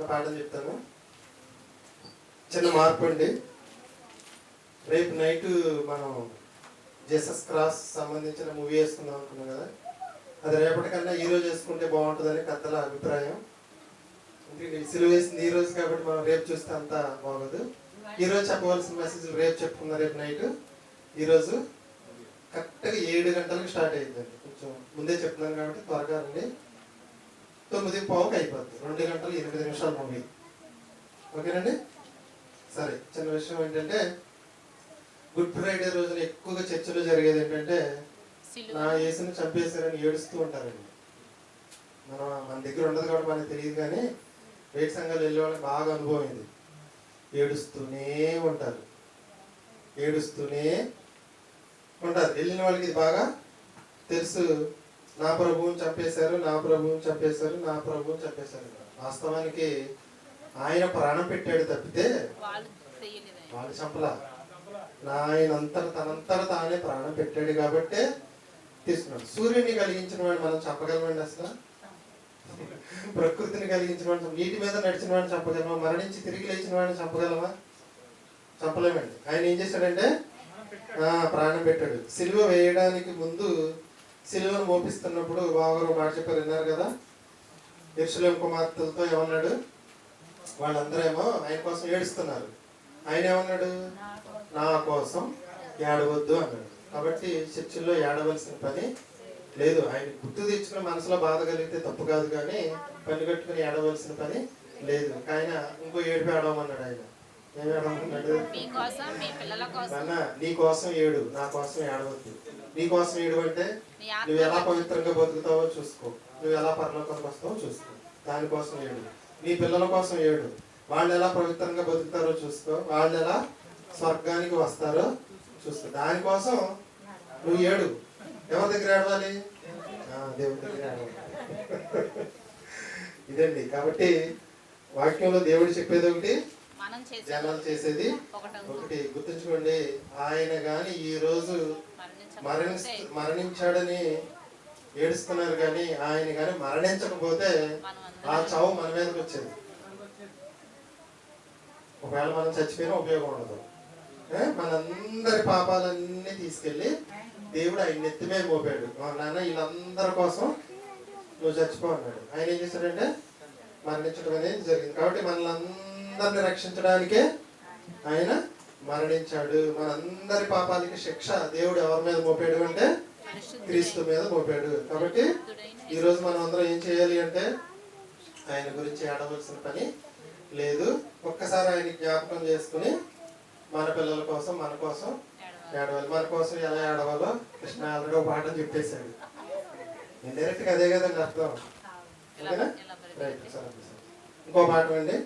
చిన్న పాఠం చెప్తాను. చిన్న మార్పు అండి. రేపు నైట్ మనం జీసస్ క్రాస్ సంబంధించిన మూవీ వేసుకుందాం అనుకున్నాం కదా, అది రేపటికన్నా ఈ రోజు వేసుకుంటే బాగుంటుందని పెద్దల అభిప్రాయం. ఎందుకంటే సిలువ వేసింది ఈ రోజు కాబట్టి మనం రేపు చూస్తే అంతా బాగోదు. ఈ రోజు చెప్పవలసిన మెసేజ్ రేపు చెప్పుకున్నాం. రేపు నైట్ ఈరోజు కరెక్ట్గా 7 గంటలకు స్టార్ట్ అయ్యిందండి. కొంచెం ముందే చెప్తున్నాను కాబట్టి త్వరగా రండి. 9:15 అయిపోద్ది. 2 గంటలు 8 నిమిషాలు మూవీ. ఓకేనండి. సరే, చిన్న విషయం ఏంటంటే గుడ్ ఫ్రైడే రోజున ఎక్కువగా చర్చలో జరిగేది ఏంటంటే నా యేసుని చంపేశారని ఏడుస్తూ ఉంటారండి. మన దగ్గర ఉండదు కాబట్టి మనకు తెలియదు, కానీ వేట సంఘాలు వెళ్ళే వాళ్ళకి బాగా అనుభవం ఇది. ఏడుస్తూనే ఉంటారు. వెళ్ళిన వాళ్ళకి ఇది బాగా తెలుసు. నా ప్రభువుని చంపేశారు. వాస్తవానికి ఆయన ప్రాణం పెట్టాడు తప్పితే వాళ్ళు చంపలా. తనంతట తానే ప్రాణం పెట్టాడు కాబట్టే తీసుకున్నాడు. సూర్యుడిని కలిగించిన వాడిని మనం చంపగలమండి? అసలు ప్రకృతిని కలిగించిన వాడిని, నీటి మీద నడిచిన వాడిని చంపగలమా? మరణించి తిరిగి లేచిన వాడిని చంపగలమా? చంపలేమండి. ఆయన ఏం చేశాడంటే ప్రాణం పెట్టాడు. సిలువ వేయడానికి ముందు సిలువను మోపిస్తున్నప్పుడు బావగారు మాట చెప్పారు, విన్నారు కదా. యెరూషలేము కుమార్తెలతో ఏమన్నాడు? వాళ్ళందరూ ఏమో ఆయన కోసం ఏడుస్తున్నారు. ఆయన ఏమన్నాడు? నా కోసం ఏడవద్దు అన్నాడు. కాబట్టి చర్చిల్లో ఏడవలసిన పని లేదు. ఆయన గుర్తు తెచ్చుకుని మనసులో బాధ కలిగితే తప్పు కాదు, కానీ పని కట్టుకుని ఏడవలసిన పని లేదు. ఆయన ఇంకో ఏడుపు ఏడవమన్నాడు. ఆయన ఏమి ఏడవమన్నాడు? నీ కోసం ఏడు, నా కోసం ఏడవద్దు. నీ కోసం ఏడు అంటే నువ్వు ఎలా పవిత్రంగా బతుకుతావో చూసుకో, నువ్వు ఎలా పరలోకానికి వస్తావో చూసుకో, దానికోసం ఏడు. నీ పిల్లల కోసం ఏడు, వాళ్ళు ఎలా పవిత్రంగా బతుకుతారో చూసుకో, వాళ్ళు ఎలా స్వర్గానికి వస్తారో చూసుకో, దానికోసం నువ్వు ఏడు. ఎవరి దగ్గర ఏడవాలి? దేవుడి దగ్గర ఏడవాలి. ఇదండి. కాబట్టి వాక్యంలో దేవుడు చెప్పేది ఒకటి, జనాలు చేసేది ఒకటి. గుర్తుంచుకోండి, ఆయన గాని ఈ రోజు మరణించాడని ఏడుస్తున్నారు, కానీ ఆయన గాని మరణించకపోతే ఆ చావు మన మీదకి వచ్చేది. ఒకవేళ మనం చచ్చిపోయినా ఉపయోగం ఉండదు. మనందరి పాపాలన్నీ తీసుకెళ్ళి దేవుడు ఆయన నెత్తి మీద మోపాడు. నాన్న వీళ్ళందరి కోసం నువ్వు చచ్చిపో అన్నాడు. ఆయన ఏం చేశాడంటే మరణించడం అనేది జరిగింది. కాబట్టి మనల్ని రక్షించడానికే ఆయన మరణించాడు. మనందరి పాపాలకి శిక్ష దేవుడు ఎవరి మీద మోపాడు అంటే క్రీస్తు మీద మోపాడు. కాబట్టి ఈరోజు మనం అందరం ఏం చేయాలి అంటే ఆయన గురించి ఏడవలసిన పని లేదు. ఒక్కసారి ఆయన జ్ఞాపకం చేసుకుని మన పిల్లల కోసం, మన కోసం ఏడవాలి. మన కోసం ఎలా ఏడవాలో కృష్ణ ఆల్రెడీ ఒక పాఠం చెప్పేశాడు. ఇండైరెక్ట్గా అదే కదండి అర్థం. ఓకేనా? రైట్. సరే, ఇంకో పాఠం అండి.